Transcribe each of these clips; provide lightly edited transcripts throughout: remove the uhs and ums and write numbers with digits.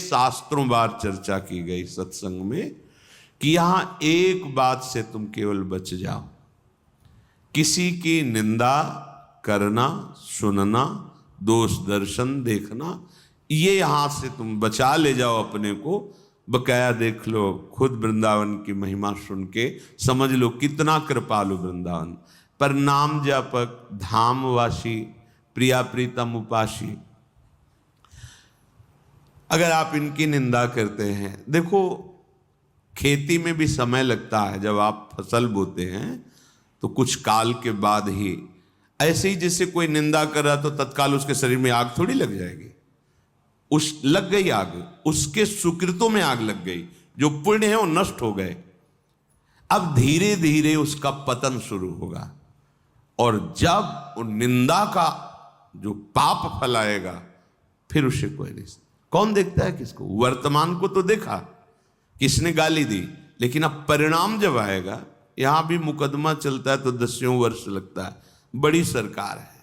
शास्त्रों बार चर्चा की गई सत्संग में कि यहां एक बात से तुम केवल बच जाओ, किसी की निंदा करना, सुनना, दोष दर्शन देखना, ये यहां से तुम बचा ले जाओ अपने को। बकाया देख लो, खुद वृंदावन की महिमा सुन के समझ लो कितना कृपालु वृंदावन। पर नाम जापक, धामवासी, प्रिया प्रीतम उपासी, अगर आप इनकी निंदा करते हैं, देखो खेती में भी समय लगता है। जब आप फसल बोते हैं तो कुछ काल के बाद ही, ऐसे ही जैसे कोई निंदा कर रहा तो तत्काल उसके शरीर में आग थोड़ी लग जाएगी। लग गई आग, उसके सुकृतों में आग लग गई, जो पुण्य है वो नष्ट हो गए। अब धीरे धीरे उसका पतन शुरू होगा, और जब वो निंदा का जो पाप फैलाएगा फिर उसे कोई नहीं। कौन देखता है किसको? वर्तमान को तो देखा, किसने गाली दी, लेकिन अब परिणाम जब आएगा, यहां भी मुकदमा चलता है तो 10 वर्ष लगता है। बड़ी सरकार है,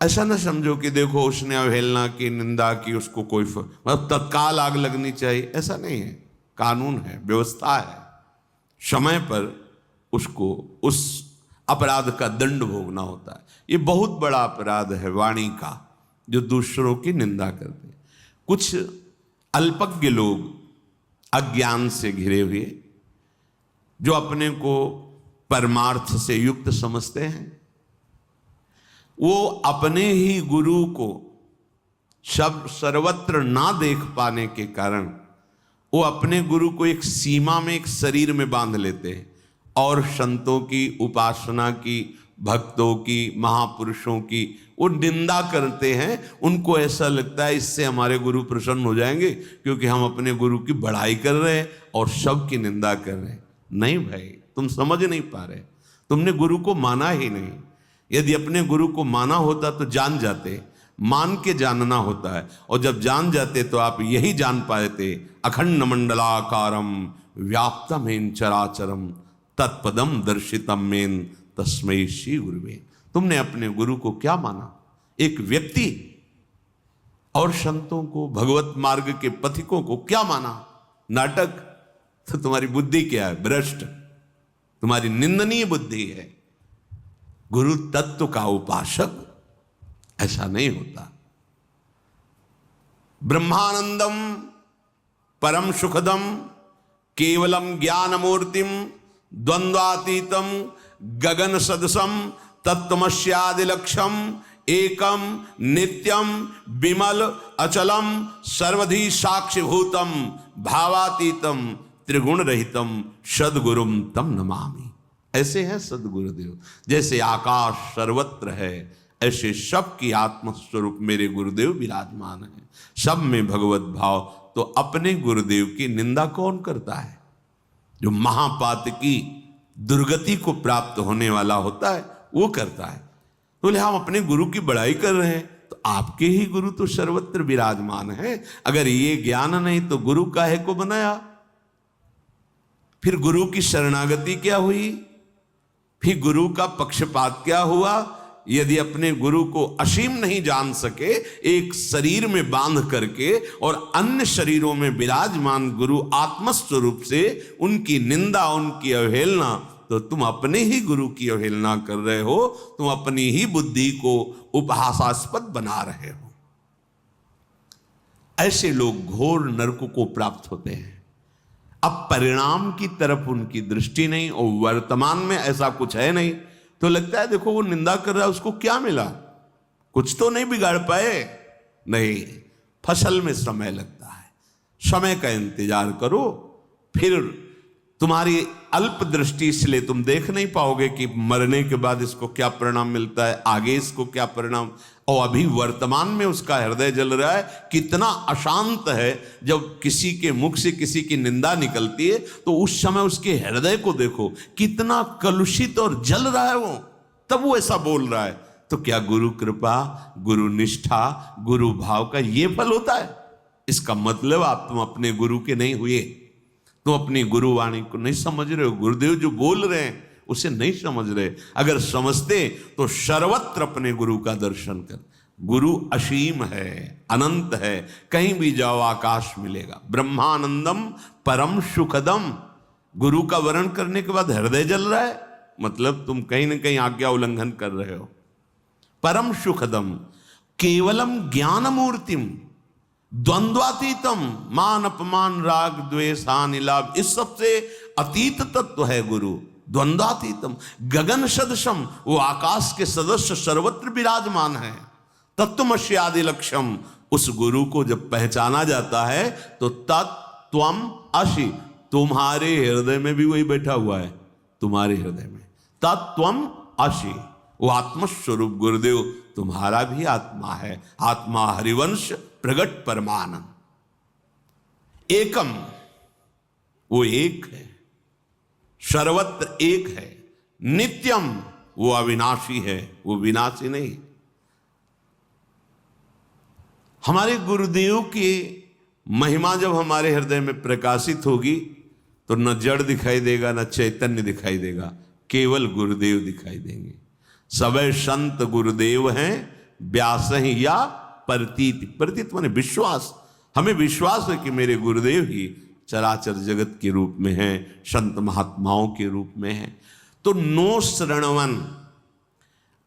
ऐसा ना समझो कि देखो उसने अवहेलना की, निंदा की, उसको कोई मतलब तत्काल आग लगनी चाहिए, ऐसा नहीं है। कानून है, व्यवस्था है, समय पर उसको उस अपराध का दंड भोगना होता है। ये बहुत बड़ा अपराध है वाणी का, जो दूसरों की निंदा करते हैं। कुछ अल्पज्ञ लोग, अज्ञान से घिरे हुए, जो अपने को परमार्थ से युक्त समझते हैं, वो अपने ही गुरु को सर्वत्र ना देख पाने के कारण वो अपने गुरु को एक सीमा में, एक शरीर में बांध लेते हैं, और संतों की उपासना की, भक्तों की, महापुरुषों की वो निंदा करते हैं। उनको ऐसा लगता है इससे हमारे गुरु प्रसन्न हो जाएंगे, क्योंकि हम अपने गुरु की बढ़ाई कर रहे हैं और सबकी निंदा कर रहे हैं। नहीं भाई, तुम समझ नहीं पा रहे, तुमने गुरु को माना ही नहीं। यदि अपने गुरु को माना होता तो जान जाते, मान के जानना होता है, और जब जान जाते तो आप यही जान पाते, अखंड मंडलाकारम व्याप्तमेन चराचरम तत्पदम दर्शितम मेन तस्मै श्री गुरुवे। तुमने अपने गुरु को क्या माना? एक व्यक्ति। और संतों को, भगवत मार्ग के पथिकों को क्या माना? नाटक। तो तुम्हारी बुद्धि क्या है? भ्रष्ट, तुम्हारी निंदनीय बुद्धि है। गुरु तत्व का उपासक ऐसा नहीं होता। ब्रह्मानंदम परम सुखदम केवलम ज्ञानमूर्तिम द्वंद्वातीतम गगन सदसम तत्वमस्यादिलक्षम एकम नित्यम विमल अचलम सर्वधि साक्षिभूतम भावातीतम त्रिगुण रहितम सद्गुरुम तम नमामि। ऐसे हैं सद्गुरुदेव। जैसे आकाश सर्वत्र है, ऐसे सबकी आत्मस्वरूप मेरे गुरुदेव विराजमान है। सब में भगवत भाव। तो अपने गुरुदेव की निंदा कौन करता है? जो महापातकी दुर्गति को प्राप्त होने वाला होता है वो करता है। बोले हम अपने गुरु की बड़ाई कर रहे हैं, तो आपके ही गुरु तो सर्वत्र विराजमान है। अगर ये ज्ञान नहीं तो गुरु काहे को बनाया? फिर गुरु की शरणागति क्या हुई? फिर गुरु का पक्षपात क्या हुआ? यदि अपने गुरु को असीम नहीं जान सके, एक शरीर में बांध करके और अन्य शरीरों में विराजमान गुरु आत्मस्वरूप से उनकी निंदा, उनकी अवहेलना, तो तुम अपने ही गुरु की अवहेलना कर रहे हो। तुम अपनी ही बुद्धि को उपहासास्पद बना रहे हो। ऐसे लोग घोर नरक को प्राप्त होते हैं। अब परिणाम की तरफ उनकी दृष्टि नहीं, और वर्तमान में ऐसा कुछ है नहीं, तो लगता है देखो वो निंदा कर रहा है, उसको क्या मिला? कुछ तो नहीं बिगाड़ पाए। नहीं, फसल में समय लगता है। समय का इंतजार करो, फिर तुम्हारी अल्प दृष्टि, इसलिए तुम देख नहीं पाओगे कि मरने के बाद इसको क्या परिणाम मिलता है, आगे इसको क्या परिणाम। और अभी वर्तमान में उसका हृदय जल रहा है, कितना अशांत है। जब किसी के मुख से किसी की निंदा निकलती है तो उस समय उसके हृदय को देखो, कितना कलुषित और जल रहा है वो, तब वो ऐसा बोल रहा है। तो क्या गुरु कृपा, गुरु निष्ठा, गुरु भाव का ये फल होता है? इसका मतलब आप तुम अपने गुरु के नहीं हुए, तुम अपनी गुरुवाणी को नहीं समझ रहे हो। गुरुदेव जो बोल रहे हैं उसे नहीं समझ रहे। अगर समझते तो सर्वत्र अपने गुरु का दर्शन कर। गुरु असीम है, अनंत है, कहीं भी जाओ आकाश मिलेगा। ब्रह्मानंदम परम सुखदम। गुरु का वर्णन करने के बाद हृदय जल रहा है, मतलब तुम कहीं ना कहीं आज्ञा उल्लंघन कर रहे हो। परम सुखदम केवलम ज्ञान मूर्तिम द्वंद्वातीतम मान अपमान राग द्वेष हानि लाभ, इस सबसे अतीत तत्व है गुरु। द्वंद्वातीतम गगन सदृशम, वो आकाश के सदस्य सर्वत्र विराजमान है। तत्वमसि आदि लक्ष्यम, उस गुरु को जब पहचाना जाता है तो तत्त्वम असि, तुम्हारे हृदय में भी वही बैठा हुआ है। तुम्हारे हृदय में तत्त्वम असि, वो आत्मस्वरूप गुरुदेव तुम्हारा भी आत्मा है। आत्मा हरिवंश प्रगट परमानंद एकम, वो एक है, सर्वत्र एक है। नित्यम, वो अविनाशी है, वो विनाशी नहीं। हमारे गुरुदेव की महिमा जब हमारे हृदय में प्रकाशित होगी तो न जड़ दिखाई देगा, न चैतन्य दिखाई देगा, केवल गुरुदेव दिखाई देंगे। सबे संत गुरुदेव हैं, व्यास ही या प्रतीति। प्रतीत माने विश्वास। हमें विश्वास है कि मेरे गुरुदेव ही चराचर जगत के रूप में हैं, संत महात्माओं के रूप में हैं। तो नो श्रणवन,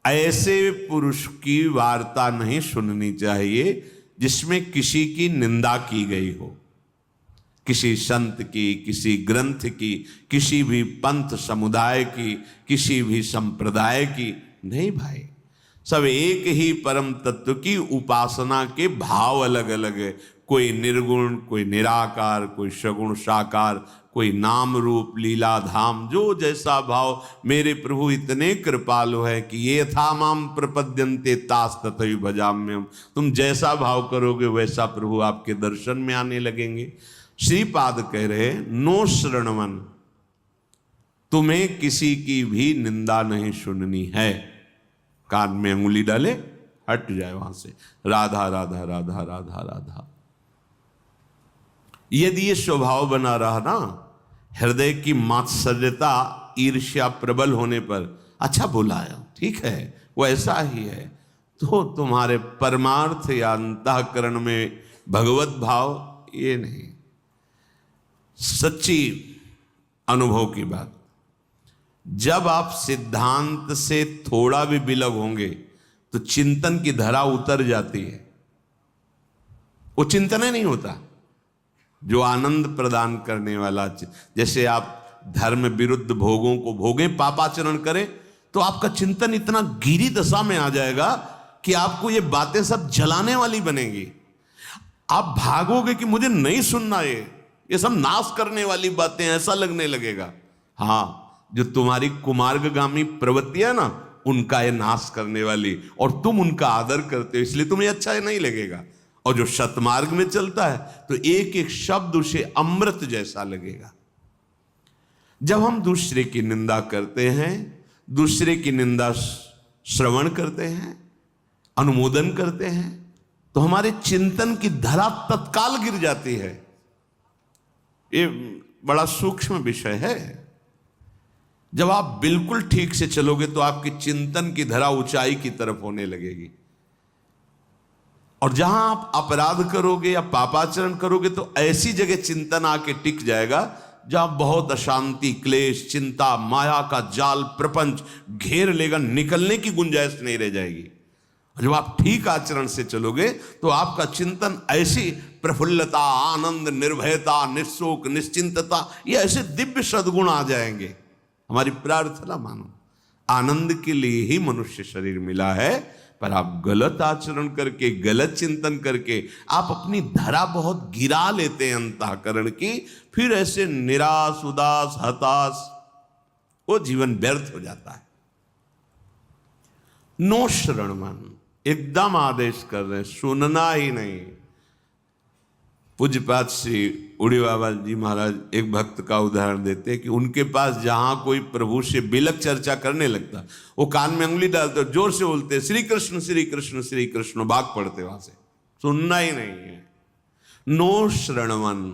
ऐसे पुरुष की वार्ता नहीं सुननी चाहिए जिसमें किसी की निंदा की गई हो, किसी संत की, किसी ग्रंथ की, किसी भी पंथ समुदाय की, किसी भी संप्रदाय की। नहीं भाई, सब एक ही परम तत्व की उपासना के भाव अलग अलग है। कोई निर्गुण, कोई निराकार, कोई सगुण साकार, कोई नाम रूप लीला धाम, जो जैसा भाव। मेरे प्रभु इतने कृपालु है कि ये था माम प्रपद्यन्ते तास तथैव भजाम्यहम्। तुम जैसा भाव करोगे वैसा प्रभु आपके दर्शन में आने लगेंगे। श्रीपाद कह रहे नो श्रणवन, तुम्हें किसी की भी निंदा नहीं सुननी है। कान में अंगुली डाले हट जाए वहां से, राधा राधा राधा राधा राधा। यदि ये स्वभाव बना रहा ना, हृदय की मात्सर्यता ईर्ष्या प्रबल होने पर, अच्छा बुलाया ठीक है वो ऐसा ही है, तो तुम्हारे परमार्थ या अंतःकरण में भगवत भाव ये नहीं। सच्ची अनुभव की बात, जब आप सिद्धांत से थोड़ा भी विलग होंगे तो चिंतन की धरा उतर जाती है। वो चिंतन ही नहीं होता जो आनंद प्रदान करने वाला। जैसे आप धर्म विरुद्ध भोगों को भोगें, पापाचरण करें, तो आपका चिंतन इतना गिरी दशा में आ जाएगा कि आपको ये बातें सब जलाने वाली बनेंगी। आप भागोगे कि मुझे नहीं सुनना, ये सब नाश करने वाली बातें, ऐसा लगने लगेगा। हाँ, जो तुम्हारी कुमार्गगामी प्रवृत्ति है ना, उनका ये नाश करने वाली, और तुम उनका आदर करते हो इसलिए तुम्हें अच्छा नहीं लगेगा। और जो सतमार्ग में चलता है तो एक एक शब्द उसे अमृत जैसा लगेगा। जब हम दूसरे की निंदा करते हैं, दूसरे की निंदा श्रवण करते हैं, अनुमोदन करते हैं, तो हमारे चिंतन की धरा तत्काल गिर जाती है। ये बड़ा सूक्ष्म विषय है। जब आप बिल्कुल ठीक से चलोगे तो आपकी चिंतन की धरा ऊंचाई की तरफ होने लगेगी। और जहां आप अपराध करोगे या पापाचरण करोगे तो ऐसी जगह चिंतन आके टिक जाएगा जहां बहुत अशांति, क्लेश, चिंता, माया का जाल, प्रपंच घेर लेगा, निकलने की गुंजाइश नहीं रह जाएगी। जब आप ठीक आचरण से चलोगे तो आपका चिंतन ऐसी प्रफुल्लता, आनंद, निर्भयता, निशोक, निश्चिंतता, ये ऐसे दिव्य सद्गुण आ जाएंगे। हमारी प्रार्थना मानो, आनंद के लिए ही मनुष्य शरीर मिला है, पर आप गलत आचरण करके, गलत चिंतन करके आप अपनी धरा बहुत गिरा लेते हैं अंतःकरण की। फिर ऐसे निराश, उदास, हताश, वो जीवन व्यर्थ हो जाता है। नो श्रवणम, एकदम आदेश कर रहे हैं, सुनना ही नहीं। पूज्यपाद श्री उड़ी बाबा जी महाराज एक भक्त का उदाहरण देते हैं कि उनके पास जहां कोई प्रभु से बिलक चर्चा करने लगता, वो कान में उंगली डालते, जोर से बोलते श्री कृष्ण श्री कृष्ण श्री कृष्ण, भाग पड़ते वहां से। सुनना ही नहीं है। नो श्रवणम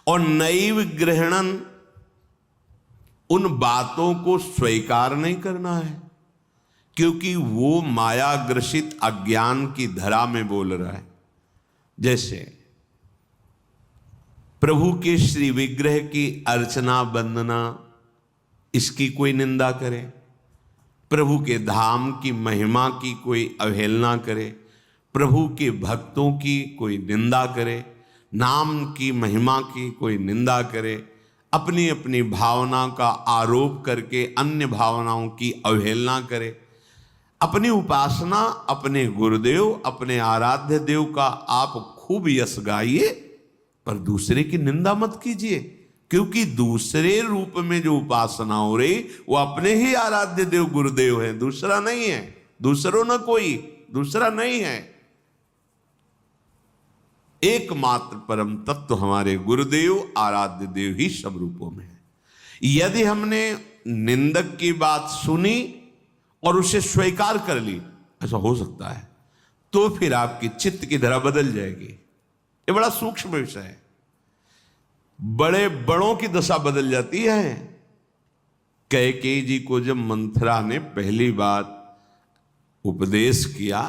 और नैव ग्रहणन, उन बातों को स्वीकार नहीं करना है। क्योंकि वो माया ग्रसित अज्ञान की धरा में बोल रहा है। जैसे प्रभु के श्री विग्रह की अर्चना वंदना, इसकी कोई निंदा करे, प्रभु के धाम की महिमा की कोई अवहेलना करे, प्रभु के भक्तों की कोई निंदा करे, नाम की महिमा की कोई निंदा करे, अपनी अपनी भावना का आरोप करके अन्य भावनाओं की अवहेलना करे, अपनी उपासना अपने गुरुदेव अपने आराध्य देव का आप खूब यश गाइए, पर दूसरे की निंदा मत कीजिए, क्योंकि दूसरे रूप में जो उपासना हो रही वो अपने ही आराध्य देव गुरुदेव है, दूसरा नहीं है, दूसरों न कोई दूसरा नहीं है। एकमात्र परम तत्व हमारे गुरुदेव आराध्य देव ही सब रूपों में है। यदि हमने निंदक की बात सुनी और उसे स्वीकार कर ली, ऐसा हो सकता है, तो फिर आपकी चित्त की धरा बदल जाएगी। ये बड़ा सूक्ष्म विषय है। बड़े बड़ों की दशा बदल जाती है। कैकेयी जी को जब मंथरा ने पहली बार उपदेश किया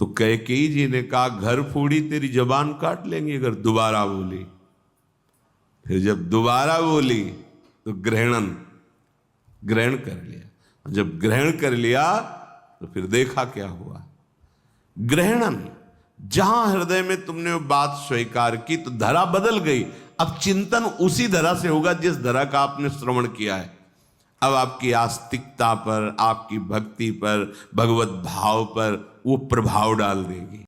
तो कैकेयी जी ने कहा, घर फोड़ी तेरी जबान काट लेंगे अगर दोबारा बोली। फिर जब दोबारा बोली तो ग्रहण कर लिया। जब ग्रहण कर लिया तो फिर देखा क्या हुआ। ग्रहणन, जहां हृदय में तुमने वो बात स्वीकार की तो धरा बदल गई। अब चिंतन उसी धरा से होगा जिस धरा का आपने श्रवण किया है। अब आपकी आस्तिकता पर, आपकी भक्ति पर, भगवत भाव पर वो प्रभाव डाल देगी।